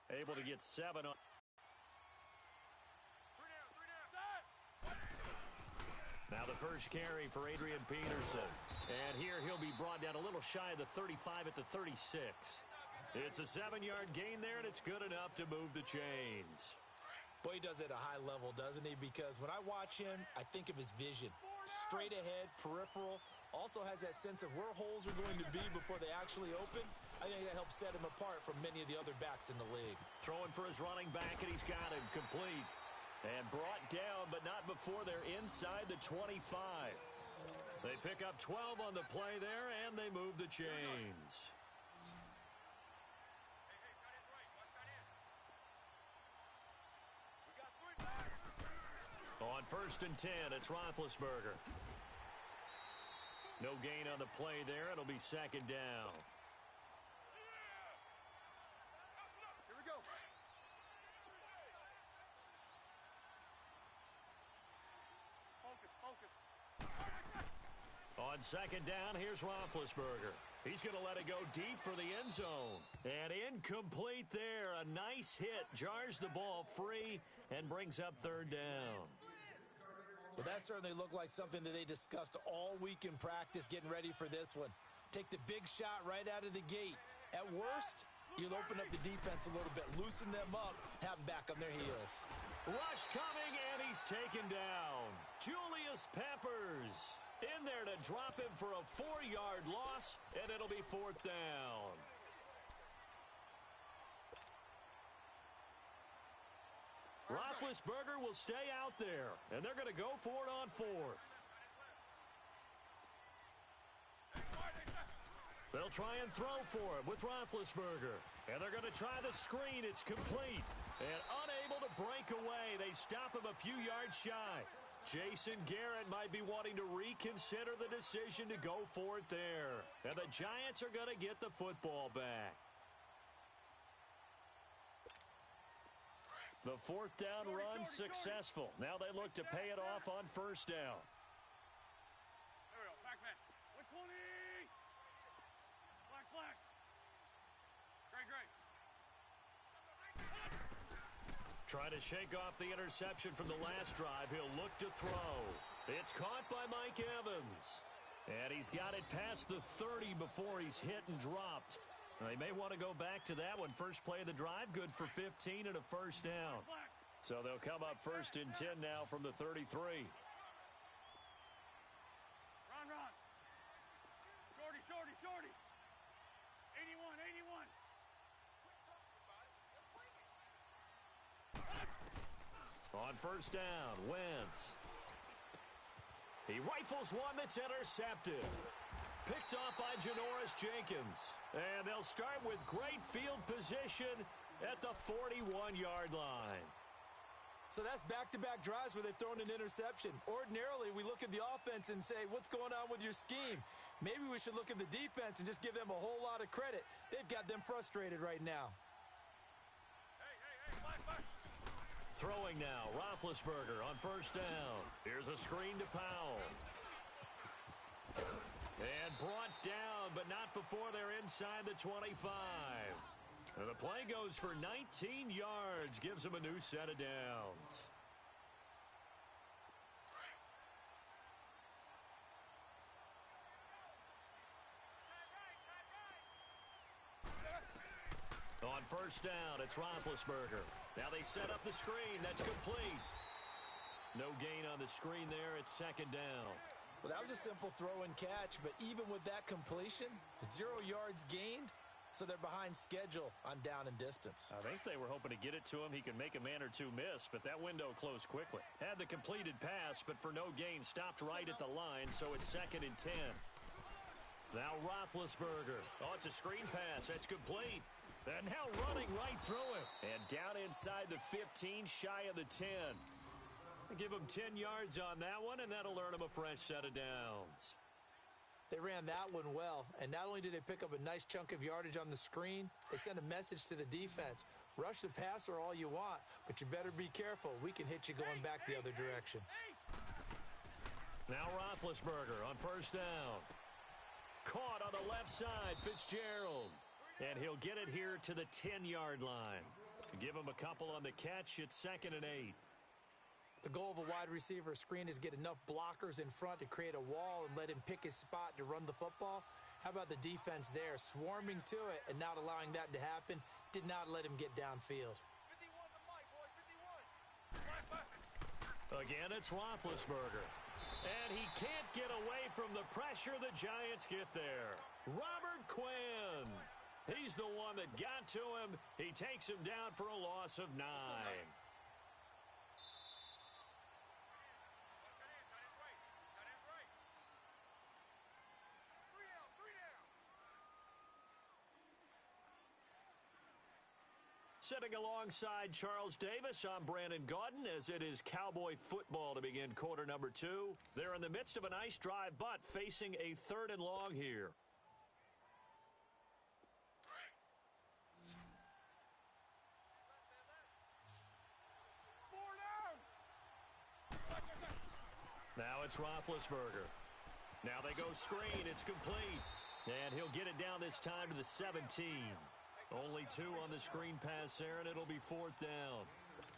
Able to get 7 on. Now the first carry for Adrian Peterson. And here he'll be brought down a little shy of the 35 at the 36. It's a 7-yard gain there, and it's good enough to move the chains. Boy, he does it at a high level, doesn't he? Because when I watch him, I think of his vision. Straight ahead, peripheral, also has that sense of where holes are going to be before they actually open. I think that helps set him apart from many of the other backs in the league. Throwing for his running back, and he's got him complete. And brought down, but not before they're inside the 25. They pick up 12 on the play there, and they move the chains. On 1st and 10, it's Roethlisberger. No gain on the play there. It'll be 2nd down. Here we go. Focus. On 2nd down, here's Roethlisberger. He's going to let it go deep for the end zone. And incomplete there. A nice hit. Jars the ball free and brings up 3rd down. Well, that certainly looked like something that they discussed all week in practice getting ready for this one. Take the big shot right out of the gate. At worst, you'll open up the defense a little bit, loosen them up, have them back on their heels. Rush coming, and he's taken down. Julius Peppers in there to drop him for a 4-yard loss, and it'll be 4th down. Roethlisberger will stay out there, and they're going to go for it on 4th. They'll try and throw for it with Roethlisberger. And they're going to try the screen. It's complete. And unable to break away. They stop him a few yards shy. Jason Garrett might be wanting to reconsider the decision to go for it there. And the Giants are going to get the football back. The 4th down run successful. Now they look to pay it off on 1st down. There we go. Back man. 120. Black. Great. Trying to shake off the interception from the last drive. He'll look to throw. It's caught by Mike Evans. And he's got it past the 30 before he's hit and dropped. They may want to go back to that one. First play of the drive, good for 15 and a 1st down. So they'll come up 1st and 10 now from the 33. Run. Shorty. 81. On 1st down, Wentz. He rifles one that's intercepted. Picked off by Janoris Jenkins. And they'll start with great field position at the 41-yard line. So that's back-to-back drives where they've thrown an interception. Ordinarily, we look at the offense and say, what's going on with your scheme? Maybe we should look at the defense and just give them a whole lot of credit. They've got them frustrated right now. Hey, black. Throwing now, Roethlisberger on 1st down. Here's a screen to Powell. And brought down, but not before they're inside the 25. And the play goes for 19 yards, gives them a new set of downs. On 1st down, it's Roethlisberger. Now they set up the screen. That's complete. No gain on the screen there. It's 2nd down. Well, that was a simple throw and catch, but even with that completion, 0 yards gained, so they're behind schedule on down and distance. I think they were hoping to get it to him. He can make a man or two miss, but that window closed quickly. Had the completed pass, but for no gain, stopped right at the line, so it's 2nd and 10. Now Roethlisberger. Oh, it's a screen pass. That's complete. And now running right through it. And down inside the 15, shy of the 10. Give him 10 yards on that one, and that'll earn him a fresh set of downs. They ran that one well, and not only did they pick up a nice chunk of yardage on the screen, they sent a message to the defense. Rush the passer all you want, but you better be careful. We can hit you going back the other direction. Now Roethlisberger on 1st down. Caught on the left side, Fitzgerald. And he'll get it here to the 10-yard line. Give him a couple on the catch. It's 2nd and 8. The goal of a wide receiver screen is get enough blockers in front to create a wall and let him pick his spot to run the football. How about the defense there, swarming to it and not allowing that to happen? Did not let him get downfield. 51 to Mike, boy, 51. Again, it's Roethlisberger. And he can't get away from the pressure. The Giants get there. Robert Quinn. He's the one that got to him. He takes him down for a loss of 9. Sitting alongside Charles Davis, I'm Brandon Gaudin as it is Cowboy football to begin quarter number 2. They're in the midst of a nice drive, but facing a 3rd and long here. Now it's Roethlisberger. Now they go screen. It's complete. And he'll get it down this time to the 17. Only 2 on the screen pass there, and it'll be 4th down.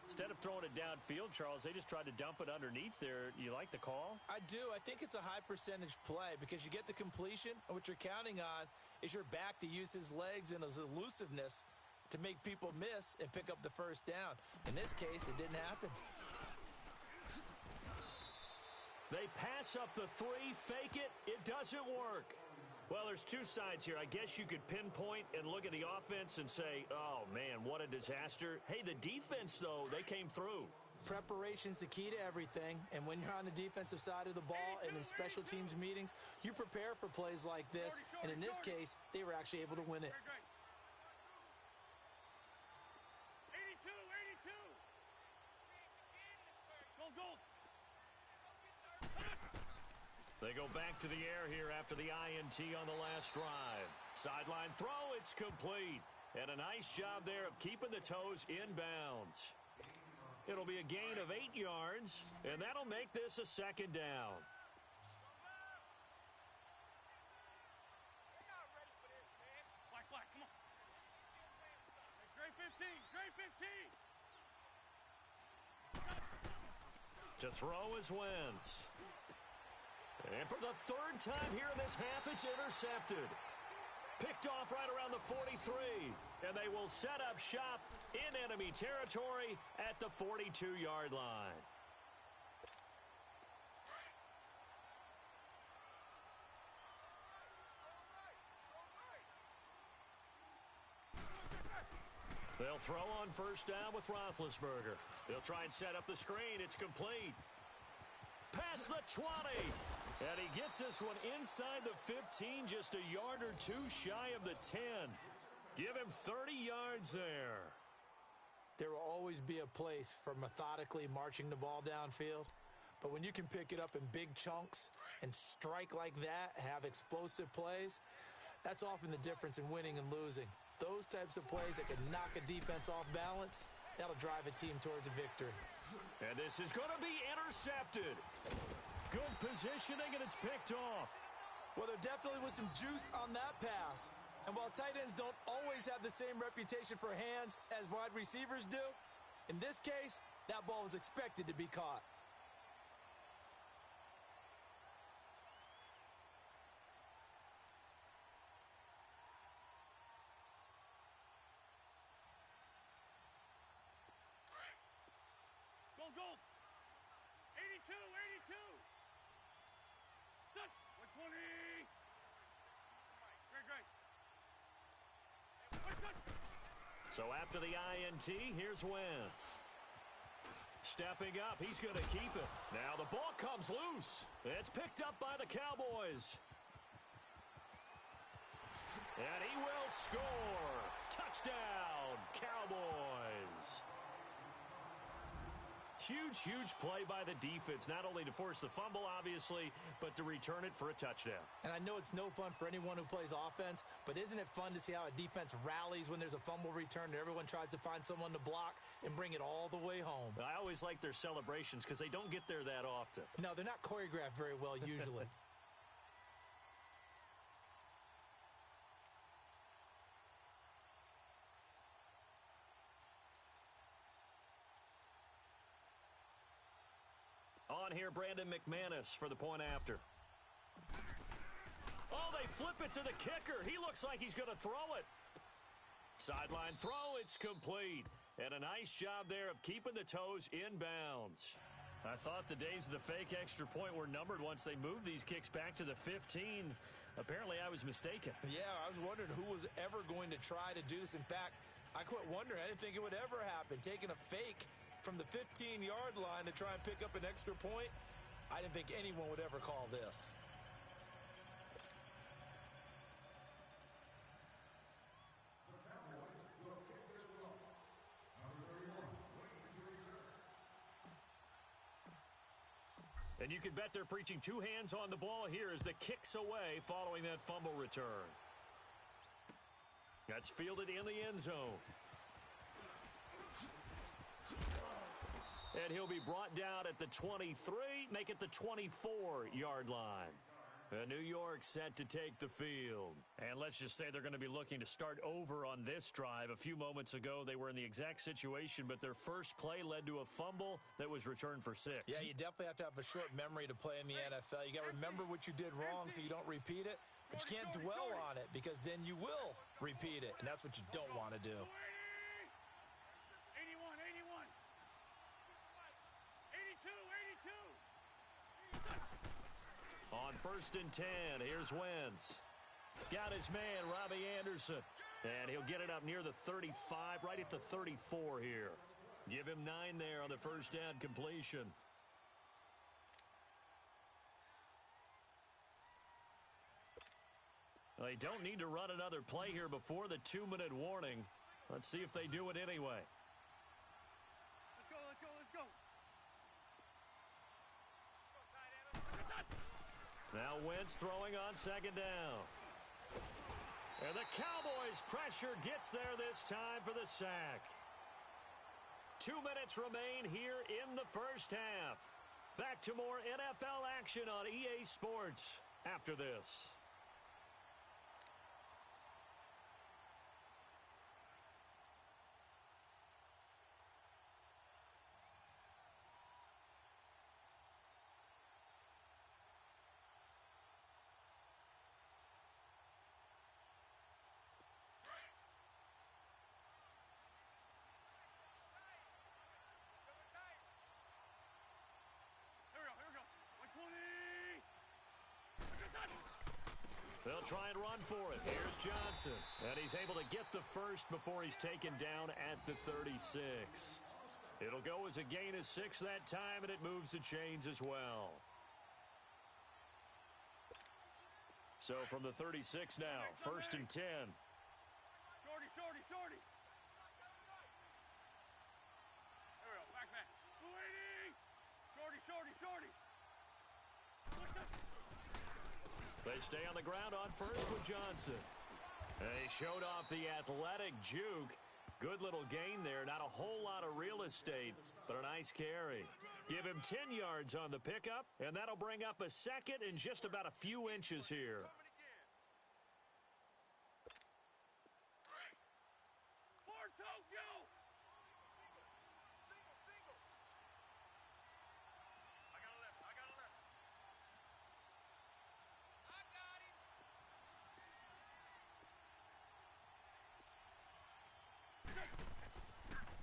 Instead of throwing it downfield, Charles, they just tried to dump it underneath there. You like the call? I do. I think it's a high percentage play because you get the completion, and what you're counting on is your back to use his legs and his elusiveness to make people miss and pick up the 1st down. In this case, it didn't happen. They pass up the 3, fake it. It doesn't work. Well, there's 2 sides here. I guess you could pinpoint and look at the offense and say, oh, man, what a disaster. Hey, the defense, though, they came through. Preparation's the key to everything, and when you're on the defensive side of the ball and in special teams meetings, you prepare for plays like this, and in this case, they were actually able to win it. 82, 82. Goal. They go back to the air here after the INT on the last drive. Sideline throw, it's complete. And a nice job there of keeping the toes inbounds. It'll be a gain of 8 yards, and that'll make this a 2nd down. Black, come on. Gray 15, Gray 15. To throw is Wentz. And for the 3rd time here in this half, it's intercepted. Picked off right around the 43. And they will set up shop in enemy territory at the 42-yard line. They'll throw on 1st down with Roethlisberger. They'll try and set up the screen. It's complete. Past the 20. And he gets this one inside the 15, just a yard or 2 shy of the 10. Give him 30 yards there. There will always be a place for methodically marching the ball downfield. But when you can pick it up in big chunks and strike like that, have explosive plays, that's often the difference in winning and losing. Those types of plays that can knock a defense off balance, that'll drive a team towards a victory. And this is going to be intercepted. Good positioning, and it's picked off. Well, there definitely was some juice on that pass. And while tight ends don't always have the same reputation for hands as wide receivers do, in this case, that ball was expected to be caught. Goal. 82, 82. Touch. 120. Great. So after the INT, here's Wentz. Stepping up, he's going to keep it. Now the ball comes loose. It's picked up by the Cowboys. And he will score. Touchdown, Cowboys. Huge play by the defense, not only to force the fumble, obviously, but to return it for a touchdown. And I know it's no fun for anyone who plays offense, but isn't it fun to see how a defense rallies when there's a fumble return and everyone tries to find someone to block and bring it all the way home? I always like their celebrations because they don't get there that often. No, they're not choreographed very well usually. on here, Brandon McManus for the point after. Oh, they flip it to the kicker. He looks like he's going to throw it. Sideline throw, it's complete. And a nice job there of keeping the toes inbounds. I thought the days of the fake extra point were numbered once they moved these kicks back to the 15. Apparently, I was mistaken. Yeah, I was wondering who was ever going to try to do this. In fact, I quit wondering. I didn't think it would ever happen. Taking a fake from the 15-yard line to try and pick up an extra point, I didn't think anyone would ever call this. And you can bet they're preaching two hands on the ball here as the kick's away following that fumble return. That's fielded in the end zone. And he'll be brought down at the 23, make it the 24-yard line. New York set to take the field. And let's just say they're going to be looking to start over on this drive. A few moments ago, they were in the exact situation, but their first play led to a fumble that was returned for 6. Yeah, you definitely have to have a short memory to play in the NFL. You got to remember what you did wrong so you don't repeat it, but you can't dwell on it because then you will repeat it, and that's what you don't want to do. 81, 81. 82, 82. On 1st and 10, here's Wentz. Got his man, Robbie Anderson. And he'll get it up near the 35, right at the 34 here. Give him 9 there on the first down completion. They don't need to run another play here before the 2-minute warning. Let's see if they do it anyway. Let's go, let's go, let's go. Now Wentz throwing on 2nd down. And the Cowboys' pressure gets there this time for the sack. 2 minutes remain here in the first half. Back to more NFL action on EA Sports after this. They'll try and run for it. Here's Johnson. And he's able to get the first before he's taken down at the 36. It'll go as a gain of 6 that time, and it moves the chains as well. So from the 36 now, 1st and 10. Shorty, shorty, shorty. There we go, back man. 280. Shorty, shorty, shorty. They stay on the ground on first with Johnson. They showed off the athletic juke. Good little gain there. Not a whole lot of real estate, but a nice carry. Give him 10 yards on the pickup, and that'll bring up a second and just about a few inches here. For Tokyo!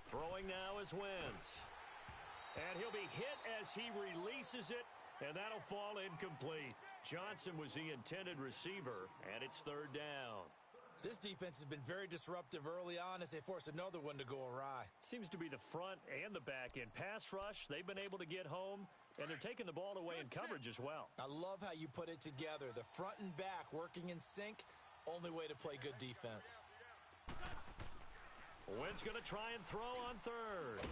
Throwing now is Wentz. And he'll be hit as he releases it, and that'll fall incomplete. Johnson was the intended receiver, and it's 3rd down. This defense has been very disruptive early on as they force another one to go awry. Seems to be the front and the back end. Pass rush, they've been able to get home, and they're taking the ball away in coverage as well. I love how you put it together. The front and back working in sync, only way to play good defense. Wentz going to try and throw on 3rd.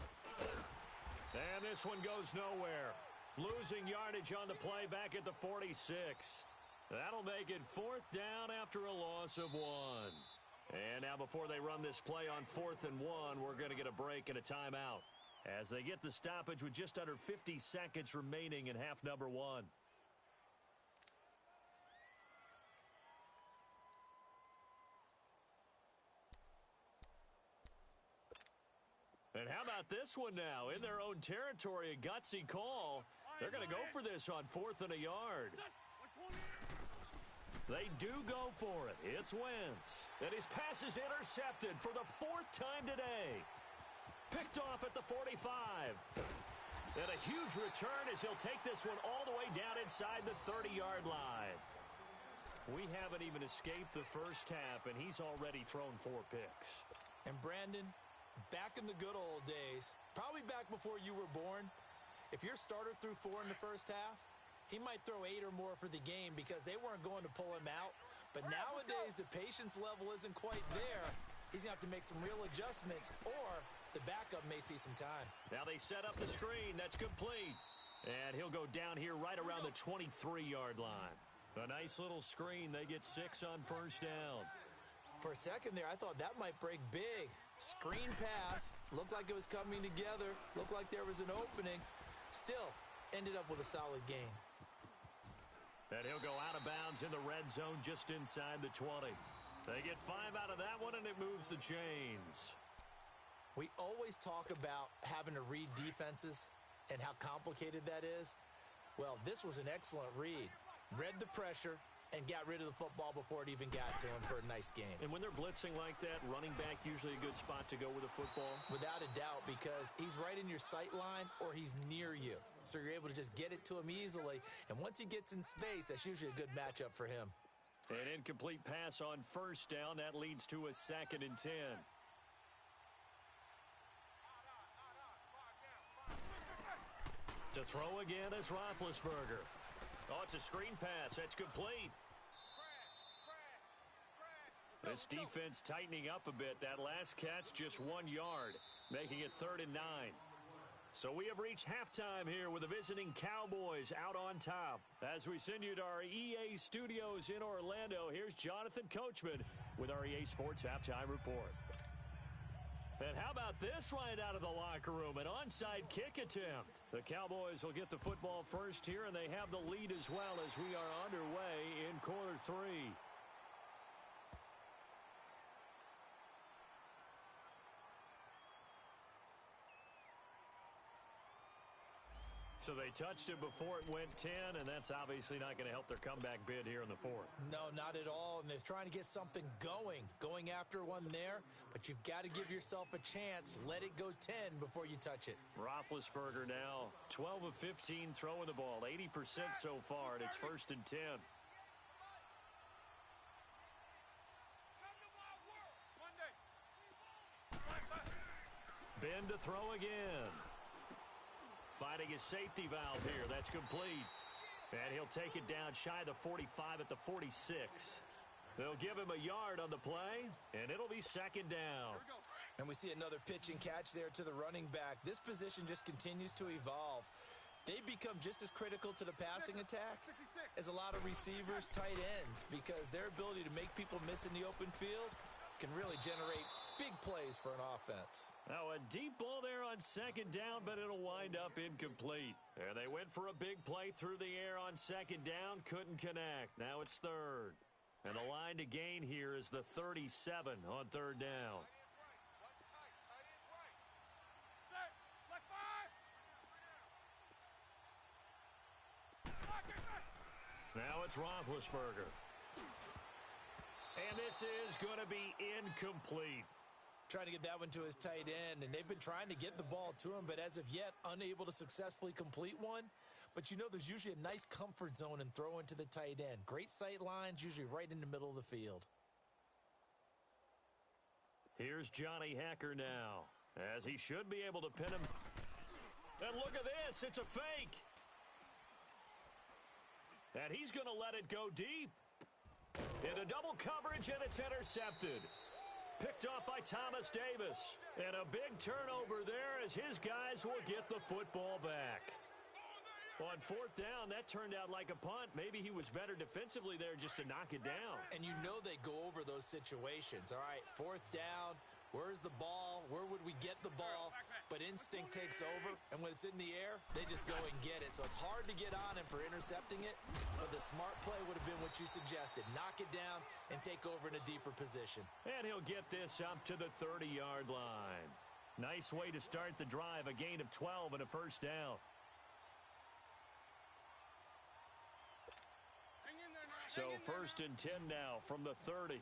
And this one goes nowhere. Losing yardage on the play back at the 46. That'll make it 4th down after a loss of 1. And now before they run this play on 4th and 1, we're going to get a break and a timeout as they get the stoppage with just under 50 seconds remaining in half number 1. And how about this one now? In their own territory, a gutsy call. They're going to go for this on 4th and a yard. They do go for it. It's Wentz. And his pass is intercepted for the 4th time today. Picked off at the 45. And a huge return as he'll take this one all the way down inside the 30-yard line. We haven't even escaped the first half, and he's already thrown 4 picks. And Brandon, back in the good old days, probably back before you were born, if your starter threw 4 in the first half, he might throw 8 or more for the game because they weren't going to pull him out. But nowadays, the patience level isn't quite there. He's going to have to make some real adjustments, or the backup may see some time. Now they set up the screen. That's complete. And he'll go down here right around the 23-yard line. A nice little screen. They get 6 on first down. For a second there, I thought that might break big. Screen pass. Looked like it was coming together. Looked like there was an opening. Still, ended up with a solid gain. And he'll go out of bounds in the red zone just inside the 20. They get 5 out of that one, and it moves the chains. We always talk about having to read defenses and how complicated that is. Well, this was an excellent read. Read the pressure and got rid of the football before it even got to him for a nice game. And when they're blitzing like that, running back usually a good spot to go with a football? Without a doubt, because he's right in your sight line or he's near you. So you're able to just get it to him easily. And once he gets in space, that's usually a good matchup for him. An incomplete pass on first down. That leads to a 2nd and 10. To throw again is Roethlisberger. Oh, it's a screen pass. That's complete. This defense tightening up a bit. That last catch just 1 yard, making it 3rd and 9. So we have reached halftime here with the visiting Cowboys out on top. As we send you to our EA studios in Orlando, here's Jonathan Coachman with our EA Sports Halftime Report. And how about this right out of the locker room? An onside kick attempt. The Cowboys will get the football first here, and they have the lead as well as we are underway in quarter 3. So they touched it before it went 10, and that's obviously not going to help their comeback bid here in the 4th. No, not at all, and they're trying to get something going after one there, but you've got to give yourself a chance. Let it go 10 before you touch it. Roethlisberger now 12 of 15 throwing the ball, 80% so far, and it's 1st and 10. Ben to throw again. Finding his safety valve here. That's complete. And he'll take it down shy of the 45 at the 46. They'll give him a yard on the play, and it'll be 2nd down. And we see another pitch and catch there to the running back. This position just continues to evolve. They become just as critical to the passing attack as a lot of receivers, tight ends, because their ability to make people miss in the open field can really generate big plays for an offense. Now a deep ball there on 2nd down, but it'll wind up incomplete. And they went for a big play through the air on 2nd down, couldn't connect. Now it's 3rd. And the line to gain here is the 37 on 3rd down. Now it's Roethlisberger. And this is going to be incomplete. Trying to get that one to his tight end, and they've been trying to get the ball to him, but as of yet, unable to successfully complete one. But you know there's usually a nice comfort zone in throwing to the tight end. Great sight lines, usually right in the middle of the field. Here's Johnny Hacker now, as he should be able to pin him. And look at this, it's a fake. And he's going to let it go deep. Into double coverage, and it's intercepted. Picked off by Thomas Davis. And a big turnover there as his guys will get the football back. On 4th down, that turned out like a punt. Maybe he was better defensively there just to knock it down. And you know they go over those situations. All right, 4th down, where's the ball? Where would we get the ball? But instinct takes over, and when it's in the air, they just go and get it. So it's hard to get on him for intercepting it, but the smart play would have been what you suggested. Knock it down and take over in a deeper position. And he'll get this up to the 30-yard line. Nice way to start the drive, a gain of 12 and a 1st down. So 1st and 10 now from the 30.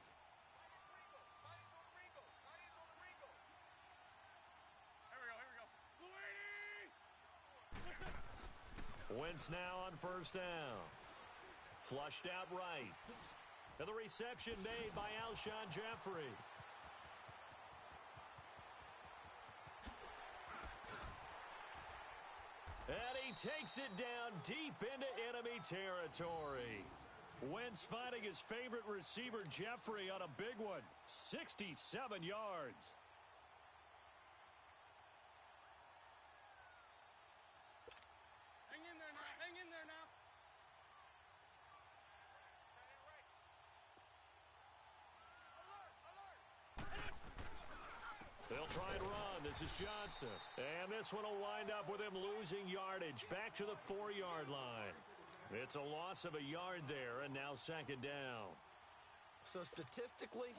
Wentz now on 1st down. Flushed out right. And the reception made by Alshon Jeffrey. And he takes it down deep into enemy territory. Wentz finding his favorite receiver, Jeffrey, on a big one. 67 yards. Hang in there now. They'll try and run. This is Johnson. And this one will wind up with him losing yardage back to the 4-yard line. It's a loss of a yard there, and now 2nd down. So statistically,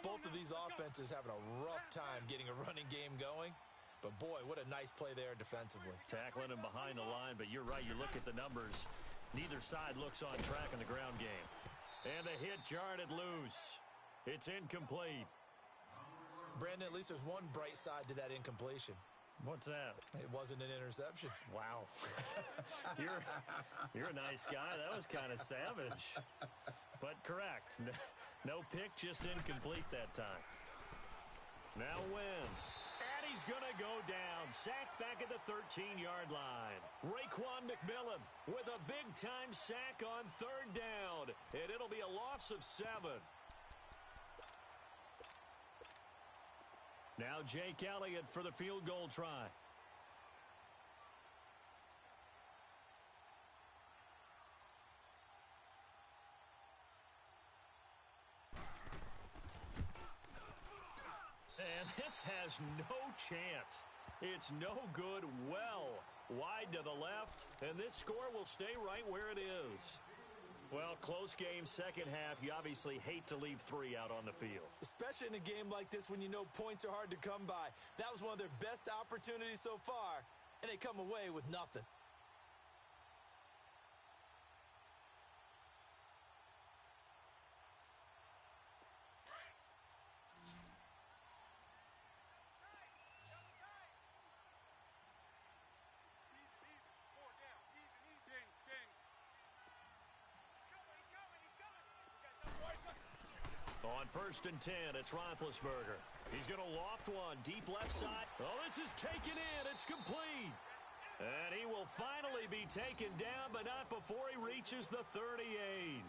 both of these offenses having a rough time getting a running game going. But, boy, what a nice play there defensively. Tackling him behind the line, but you're right. You look at the numbers. Neither side looks on track in the ground game. And the hit jarred it loose. It's incomplete. Brandon, at least there's one bright side to that incompletion. What's that? It wasn't an interception. Wow. You're a nice guy. That was kind of savage. But correct. No pick, just incomplete that time. Now Wentz. And he's going to go down. Sacked back at the 13-yard line. Raekwon McMillan with a big-time sack on 3rd down. And it'll be a loss of 7. Now Jake Elliott for the field goal try. And this has no chance. It's no good. Well, wide to the left, and this score will stay right where it is. Well, close game, 2nd half. You obviously hate to leave 3 out on the field. Especially in a game like this when you know points are hard to come by. That was one of their best opportunities so far, and they come away with nothing. On 1st and 10, it's Roethlisberger. He's going to loft one deep left side. Oh, this is taken in. It's complete. And he will finally be taken down, but not before he reaches the 38.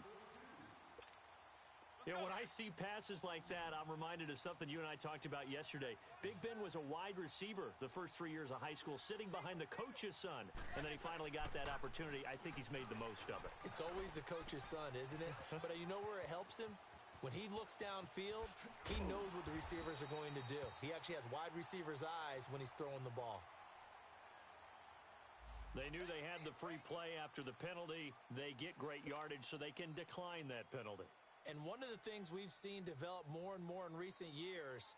You know, when I see passes like that, I'm reminded of something you and I talked about yesterday. Big Ben was a wide receiver the first 3 years of high school, sitting behind the coach's son. And then he finally got that opportunity. I think he's made the most of it. It's always the coach's son, isn't it? But you know where it helps him? When he looks downfield, he knows what the receivers are going to do. He actually has wide receivers' eyes when he's throwing the ball. They knew they had the free play after the penalty. They get great yardage so they can decline that penalty. And one of the things we've seen develop more and more in recent years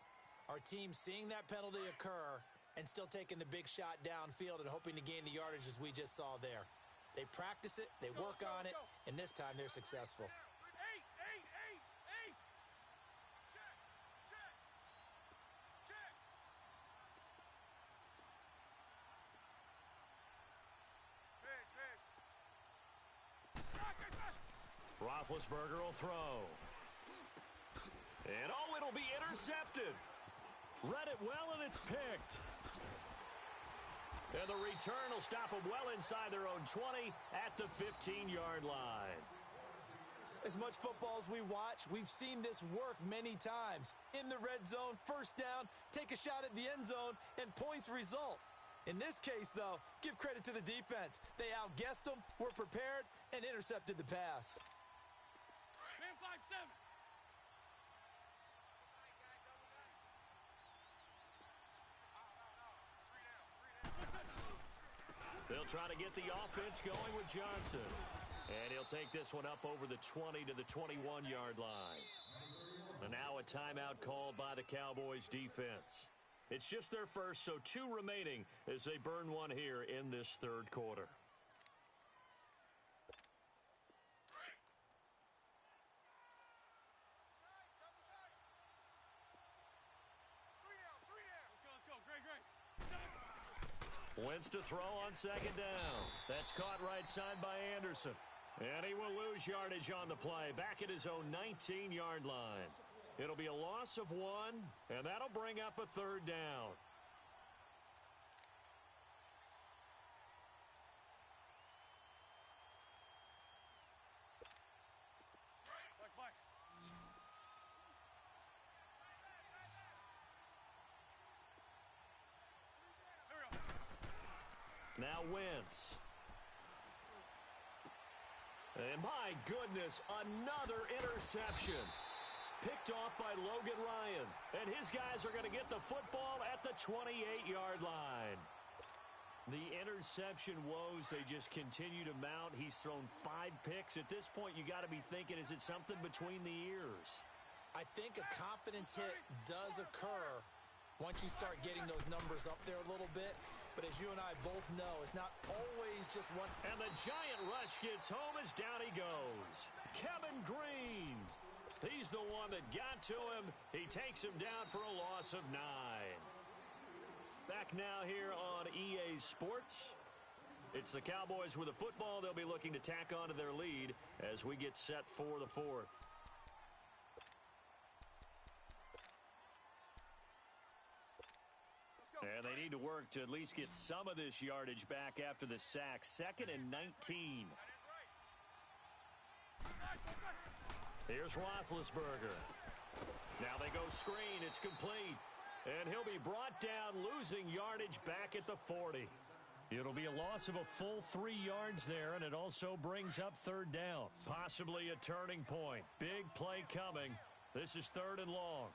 are teams seeing that penalty occur and still taking the big shot downfield and hoping to gain the yardage as we just saw there. They practice it, they work on it, and this time they're successful. Roethlisberger will throw. And, oh, it'll be intercepted. Read it well, and it's picked. And the return will stop them well inside their own 20 at the 15-yard line. As much football as we watch, we've seen this work many times. In the red zone, 1st down, take a shot at the end zone, and points result. In this case, though, give credit to the defense. They outguessed them, were prepared, and intercepted the pass. Man 5-7. They'll try to get the offense going with Johnson. And he'll take this one up over the 20 to the 21-yard line. And now a timeout called by the Cowboys defense. It's just their first, so 2 remaining as they burn one here in this 3rd quarter. Wentz to throw on second down. That's caught right side by Anderson. And he will lose yardage on the play, back at his own 19-yard line. It'll be a loss of 1, and that'll bring up a third down. Now Wentz. And my goodness, another interception. Picked off by Logan Ryan. And his guys are going to get the football at the 28-yard line. The interception woes, they just continue to mount. He's thrown 5 picks. At this point, you got to be thinking, is it something between the ears? I think a confidence hit does occur once you start getting those numbers up there a little bit. But as you and I both know, it's not always just one. And the giant rush gets home as down he goes. Kevin Green. He's the one that got to him. He takes him down for a loss of 9. Back now here on EA Sports. It's the Cowboys with a football. They'll be looking to tack onto their lead as we get set for the 4th. And they need to work to at least get some of this yardage back after the sack. 2nd and 19. Here's Roethlisberger. Now they go screen. It's complete. And he'll be brought down, losing yardage back at the 40. It'll be a loss of a full 3 yards there, and it also brings up third down. Possibly a turning point. Big play coming. This is 3rd and long.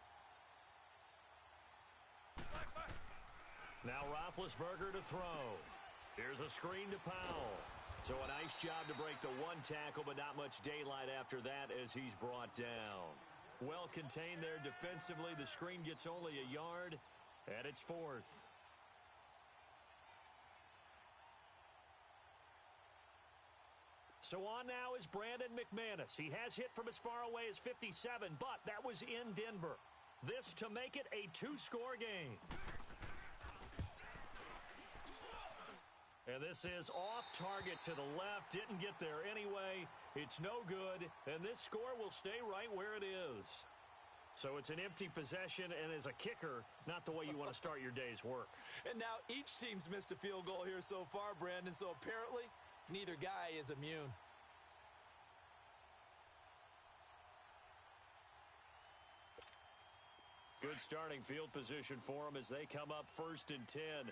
Now Roethlisberger to throw. Here's a screen to Powell. So a nice job to break the 1 tackle, but not much daylight after that as he's brought down. Well contained there defensively. The screen gets only a yard, and it's 4th. So on now is Brandon McManus. He has hit from as far away as 57, but that was in Denver. This to make it a 2-score game. And this is off target to the left. Didn't get there anyway. It's no good. And this score will stay right where it is. So it's an empty possession, and as a kicker, not the way you want to start your day's work. And now each team's missed a field goal here so far, Brandon. So apparently, neither guy is immune. Good starting field position for them as they come up 1st and 10.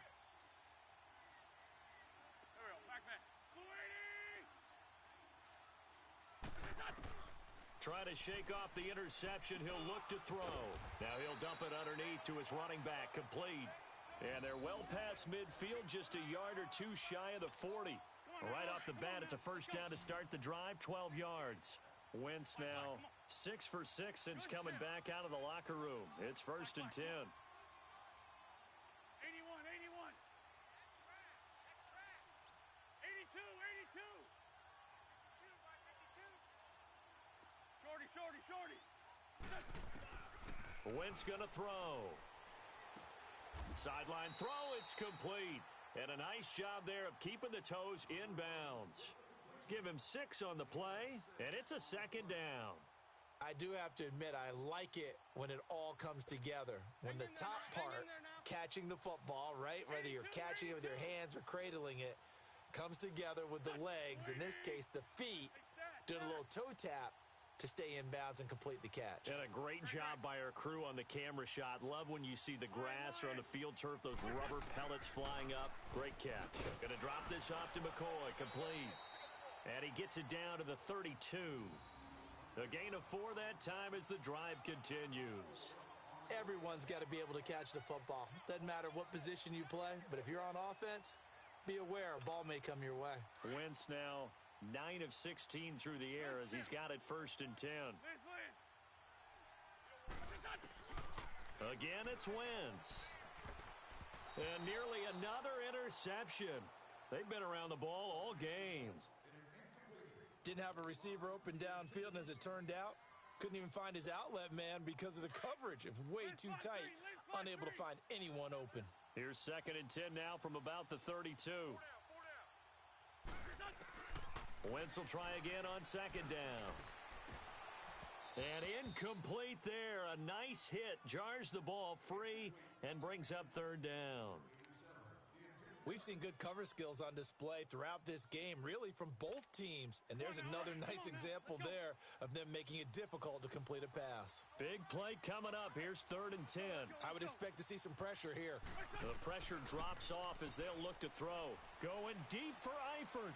Trying to shake off the interception. He'll look to throw. Now he'll dump it underneath to his running back. Complete. And they're well past midfield, just a yard or 2 shy of the 40. Right off the bat, it's a first down to start the drive, 12 yards. Wentz now 6 for 6 since coming back out of the locker room. It's 1st and 10. 81. Shorty. Wentz gonna throw. Sideline throw, it's complete. And a nice job there of keeping the toes inbounds. Give him 6 on the play, and it's a 2nd down. I do have to admit, I like it when it all comes together. When the top part, catching the football, right, whether you're catching it with your hands or cradling it, comes together with the legs, in this case the feet, doing a little toe tap to stay in bounds and complete the catch. And a great job by our crew on the camera shot. Love when you see the grass or on the field turf, those rubber pellets flying up. Great catch. Going to drop this off to McCoy. Complete. And he gets it down to the 32. A gain of 4 that time as the drive continues. Everyone's got to be able to catch the football. Doesn't matter what position you play, but if you're on offense, be aware a ball may come your way. Wentz now 9 of 16 through the air as he's got it 1st and 10. Again, it's Wentz. And nearly another interception. They've been around the ball all game. Didn't have a receiver open downfield, and as it turned out, Couldn't even find his outlet man because of the coverage. It's way too tight. Unable to find anyone open. Here's 2nd and 10 now from about the 32. Wentz will try again on 2nd down. And incomplete there. A nice hit. Jars the ball free and brings up 3rd down. We've seen good cover skills on display throughout this game, really from both teams. And there's another nice example there of them making it difficult to complete a pass. Big play coming up. Here's 3rd and 10. I would expect to see some pressure here. The pressure drops off as they'll look to throw. Going deep for Eifert.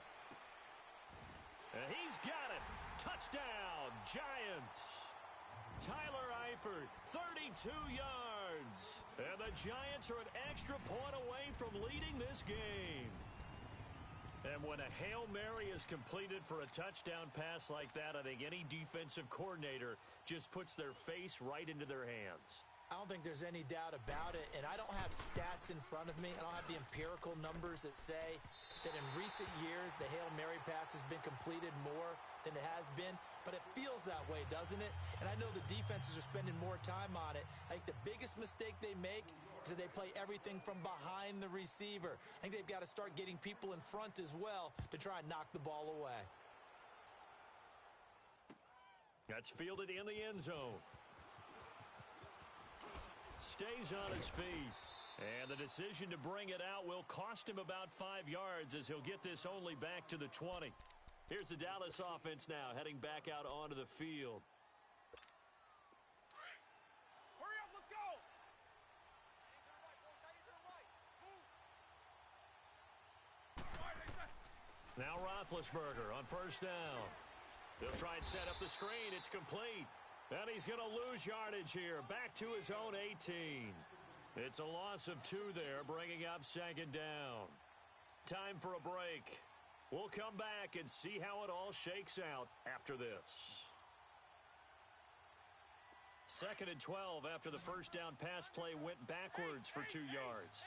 And he's got it. Touchdown, Giants. Tyler Eifert, 32 yards. And the Giants are an extra point away from leading this game. And when a Hail Mary is completed for a touchdown pass like that, I think any defensive coordinator just puts their face right into their hands. I don't think there's any doubt about it, and I don't have stats in front of me. I don't have the empirical numbers that say that in recent years the Hail Mary pass has been completed more than it has been, but it feels that way, doesn't it? And I know the defenses are spending more time on it. I think the biggest mistake they make is that they play everything from behind the receiver. I think they've got to start getting people in front as well to try and knock the ball away. That's fielded in the end zone. Stays on his feet. And the decision to bring it out will cost him about 5 yards as he'll get this only back to the 20. Here's the Dallas offense now heading back out onto the field. Hurry up, let's go! Now Roethlisberger on 1st down. He'll try and set up the screen. It's complete. And he's going to lose yardage here. Back to his own 18. It's a loss of 2 there, bringing up 2nd down. Time for a break. We'll come back and see how it all shakes out after this. 2nd and 12 after the 1st down pass play went backwards for 2 yards.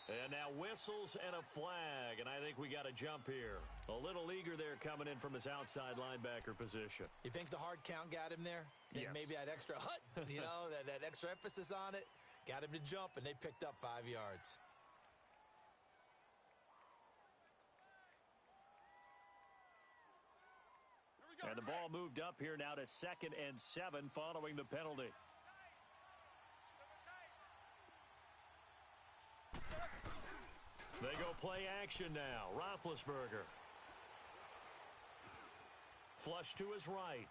And now whistles and a flag, and I think we got a jump here. A little eager there coming in from his outside linebacker position. You think the hard count got him there? Yes. Maybe that extra that extra emphasis on it got him to jump, and they picked up 5 yards. And the ball moved up here now to 2nd and 7 following the penalty. They go play action now. Roethlisberger. Flush to his right.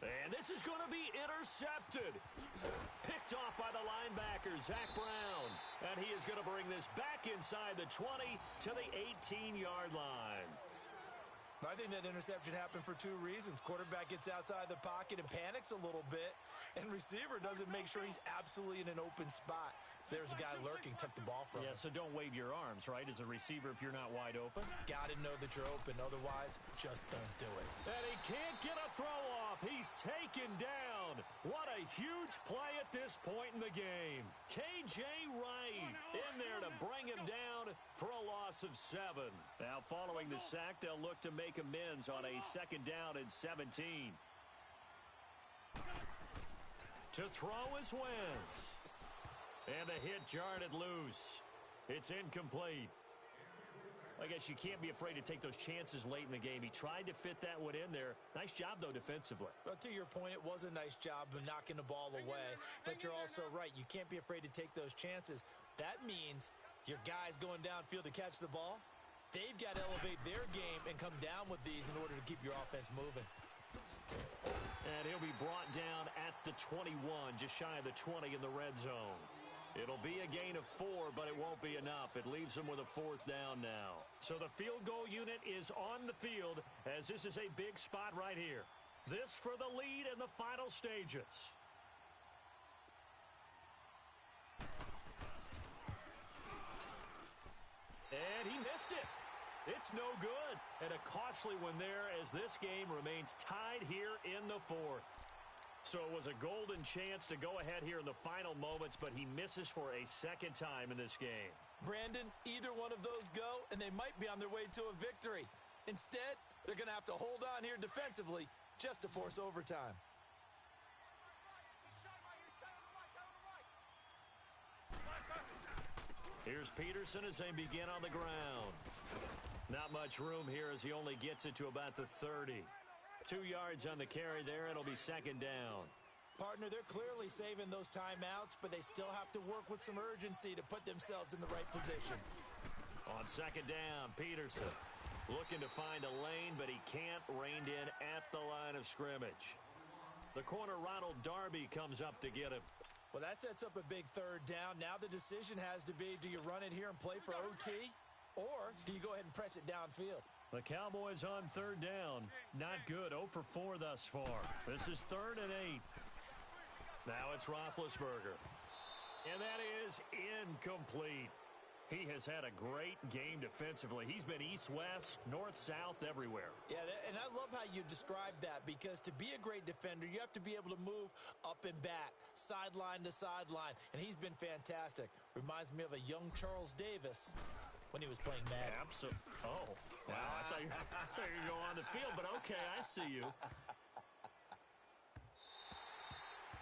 And this is going to be intercepted. Picked off by the linebacker, Zach Brown. And he is going to bring this back inside the 20 to the 18-yard line. I think that interception happened for 2 reasons. Quarterback gets outside the pocket and panics a little bit, and receiver doesn't make sure he's absolutely in an open spot. So there's a guy lurking, took the ball from him. Yeah, so don't wave your arms, right, as a receiver if you're not wide open. Got to know that you're open. Otherwise, just don't do it. And he can't get a throw off. He's taken down. What a huge play at this point in the game. K.J. Wright in there to bring him down for a loss of 7. Now, following the sack, they'll look to make amends on a 2nd down and 17. To throw is Wentz. And the hit jarred it loose. It's incomplete. I guess you can't be afraid to take those chances late in the game. He tried to fit that one in there. Nice job, though, defensively. Well, to your point, it was a nice job of knocking the ball away. But you're also right. You can't be afraid to take those chances. That means your guys going downfield to catch the ball, they've got to elevate their game and come down with these in order to keep your offense moving. And he'll be brought down at the 21, just shy of the 20 in the red zone. It'll be a gain of 4, but it won't be enough. It leaves them with a 4th down now. So the field goal unit is on the field as this is a big spot right here. This for the lead in the final stages. And he missed it. It's no good. And a costly one there as this game remains tied here in the 4th. So it was a golden chance to go ahead here in the final moments, but he misses for a 2nd time in this game. Brandon, either one of those go, and they might be on their way to a victory. Instead, they're going to have to hold on here defensively just to force overtime. Here's Peterson as they begin on the ground. Not much room here as he only gets it to about the 30. 2 yards on the carry there. It'll be second down. Partner, they're clearly saving those timeouts, but they still have to work with some urgency to put themselves in the right position. On second down, Peterson looking to find a lane, but he can't. Reined in at the line of scrimmage. The corner, Ronald Darby, comes up to get him. Well, that sets up a big third down. Now the decision has to be, do you run it here and play for OT, or do you go ahead and press it downfield? The Cowboys on third down. Not good. 0 for 4 thus far. This is 3rd and 8. Now it's Roethlisberger. And that is incomplete. He has had a great game defensively. He's been east-west, north-south, everywhere. Yeah, and I love how you described that, because to be a great defender, you have to be able to move up and back, sideline to sideline, and he's been fantastic. Reminds me of a young Charles Davis when he was playing Madden. Absolutely. Oh, wow. I thought you were going to go on the field, but okay, I see you.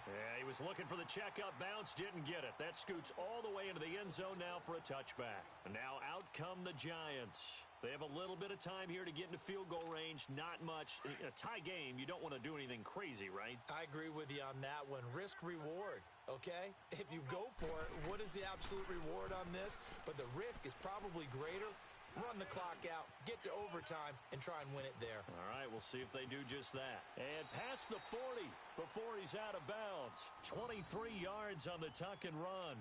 Yeah, he was looking for the checkup bounce, didn't get it. That scoots all the way into the end zone now for a touchback. And now out come the Giants. They have a little bit of time here to get into field goal range. Not much. In a tie game, you don't want to do anything crazy, right? I agree with you on that one. Risk reward, okay? If you go for it, what is the absolute reward on this? But the risk is probably greater. Run the clock out, get to overtime, and try and win it there. All right, we'll see if they do just that. And past the 40 before he's out of bounds. 23 yards on the tuck and run.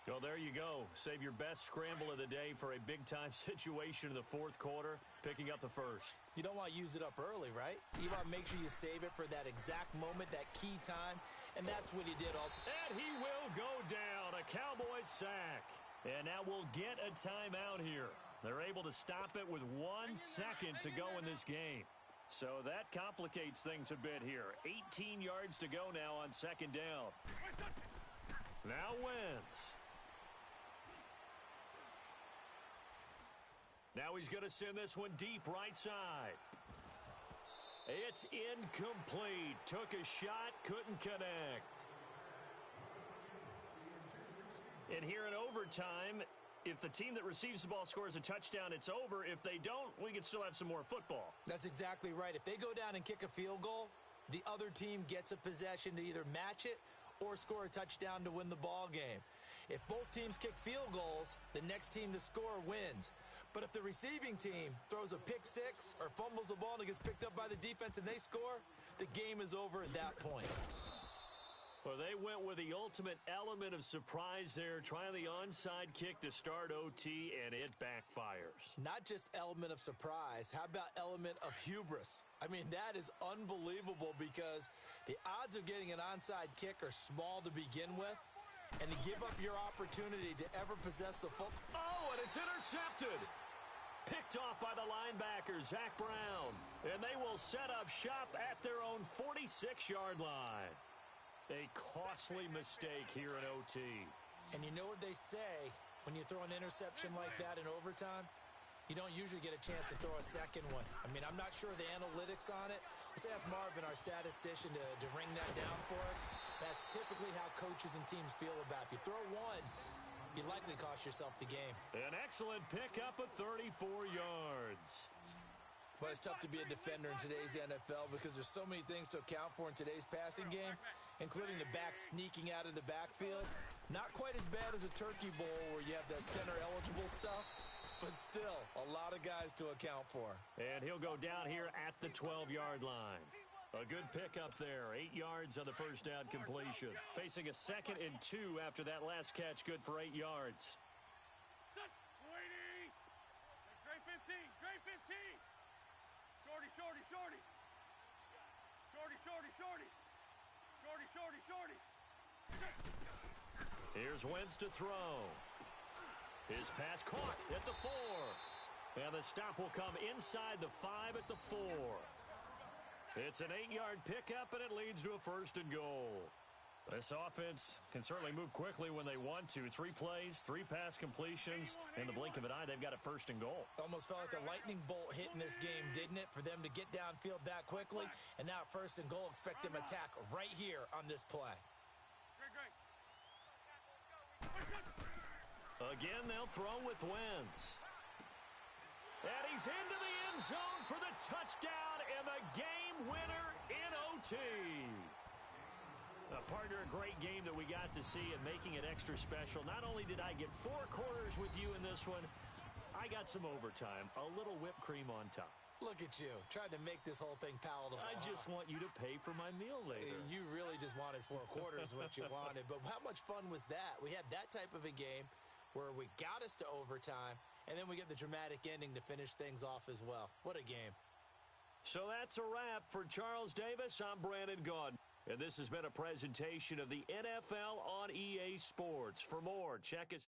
Well, there you go. Save your best scramble of the day for a big-time situation in the fourth quarter, picking up the first. You don't want to use it up early, right? You want to make sure you save it for that exact moment, that key time, and that's what he did. And he will go down. A Cowboys sack. And now we'll get a timeout here. They're able to stop it with 1 second to go in this game. So that complicates things a bit here. 18 yards to go now on second down. Now Wentz. Now he's going to send this one deep right side. It's incomplete. Took a shot, couldn't connect. And here in overtime, if the team that receives the ball scores a touchdown, it's over. If they don't, we can still have some more football. That's exactly right. If they go down and kick a field goal, the other team gets a possession to either match it or score a touchdown to win the ball game. If both teams kick field goals, the next team to score wins. But if the receiving team throws a pick six or fumbles the ball and it gets picked up by the defense and they score, the game is over at that point. Well, they went with the ultimate element of surprise there, trying the onside kick to start OT, and it backfires. Not just element of surprise. How about element of hubris? I mean, that is unbelievable, because the odds of getting an onside kick are small to begin with, and to give up your opportunity to ever possess the football. Oh, and it's intercepted. Picked off by the linebacker, Zach Brown. And they will set up shop at their own 46-yard line. A costly mistake here in OT. And you know what they say, when you throw an interception like that in overtime, you don't usually get a chance to throw a second one. I mean, I'm not sure the analytics on it. Let's ask Marvin, our statistician, to ring that down for us. That's typically how coaches and teams feel about it. If you throw one, you likely cost yourself the game. An excellent pickup of 34 yards. But it's tough to be a defender in today's NFL, because there's so many things to account for in today's passing game, including the back sneaking out of the backfield. Not quite as bad as a turkey bowl where you have that center-eligible stuff, but still a lot of guys to account for. And he'll go down here at the 12-yard line. A good pickup there. 8 yards on the first down completion. Facing a 2nd and 2 after that last catch. Good for 8 yards. Waiting. Gray 15. Gray 15. Shorty, shorty, shorty. Shorty, shorty, shorty. Shorty, shorty, shorty. Here's Wentz to throw. His pass caught at the 4. And the stop will come inside the 5 at the 4. It's an 8-yard pickup, and it leads to a 1st and goal. This offense can certainly move quickly when they want to. 3 plays, 3 pass completions. In the blink of an eye, they've got a 1st and goal. Almost felt like a lightning bolt hit in this game, didn't it? For them to get downfield that quickly. And now 1st and goal, expect them to attack right here on this play. Again, they'll throw with Wentz. And he's into the end zone for the touchdown and the game winner in OT. Partner, a great game that we got to see and making it extra special. Not only did I get 4 quarters with you in this one, I got some overtime, a little whipped cream on top. Look at you, trying to make this whole thing palatable. I just want you to pay for my meal later. You really just wanted 4 quarters, what you wanted. But how much fun was that? We had that type of a game where we got us to overtime, and then we get the dramatic ending to finish things off as well. What a game. So that's a wrap for Charles Davis. I'm Brandon Gaudin. And this has been a presentation of the NFL on EA Sports. For more, check us.